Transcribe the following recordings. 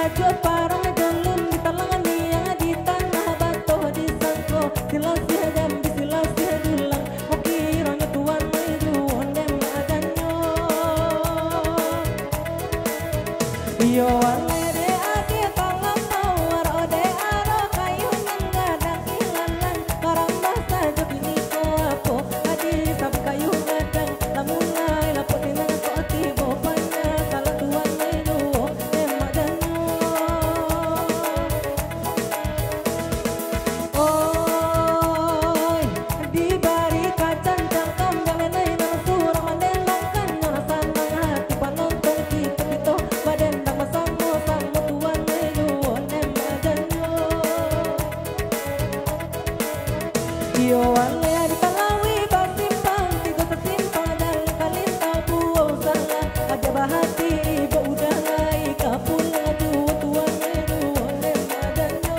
ajo parang jalum di talangan yang di tanah batu di sangko silau si hadam di silau si hadulang mokironya tuan maidu ondem adanyo yo alere ade talam tawar ode aro kayu nanggadang ilalan karang basa jogini ko apo adi sab kayu gadang lamunai lapo tinang ko atibo panya salah tuan maidu ondem adanyo oi di bari kacan cangkam jalenai nang surang mandelangkan nang sanang hati panonton kita pito badan dang masamo samo tuan maidu ondem adanyo yo ale di Talawi basimpang tiga sesimpang dan kalintang buau salah ada bahati ibu udah lai kapulang aduh tuan maidu ondem adanyo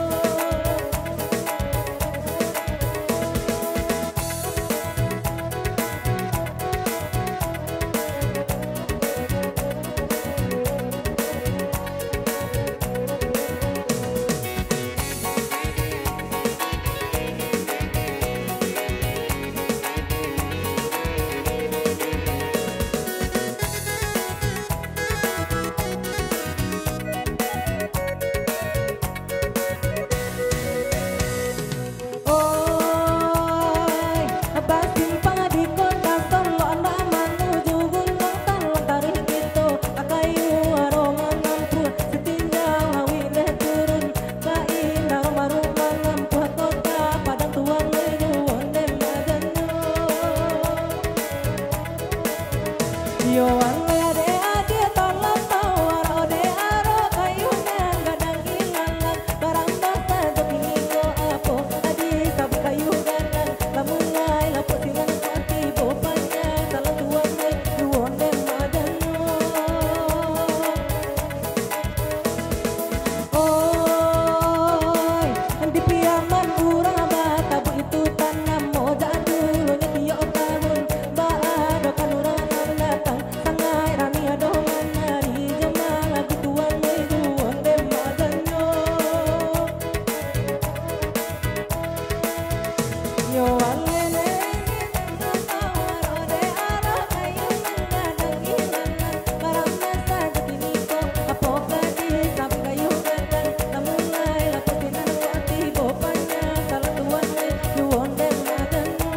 oi basimpang di kota Solo anda manuju gunung talang tarik gitu akayu arongan ampun setinjau hawi leh turun kaindah rumah-rumah lampu kota padang tuan maidu ondem adanyo yo ale ade ade talam tawar ode aro kayu nanggadang ilalan barang basa jogini ko apo adi sab kayu gadang lamunai lapo tinang ko atibo panya salah tuan maidu ondem adanyo oi di piaman urang batabu itu tanam moja dulunya tiok tahun baado kan urang nang datang sangai rani adongan hari jamal lagu tuan maidu ondem adanyo yo alene tawar ode aro kayu nanggadang ilalan barang basa jogini ko apo kadi sab kayu gadang lamunai lapo tinang ko atibo panya salah tuan maidu ondem adanyo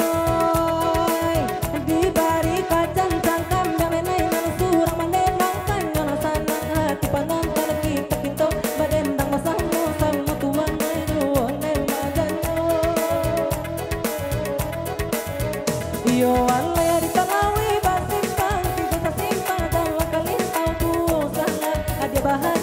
oi di bari kacan cangkam jalenai nang surang mandelangkan nang sanang hati panonton kita pito badan dang masamo samo tuan maidu ondem adanyo yo ale di Talawi basimpang tiga sesimpang dan kalintang buau salah ada bahati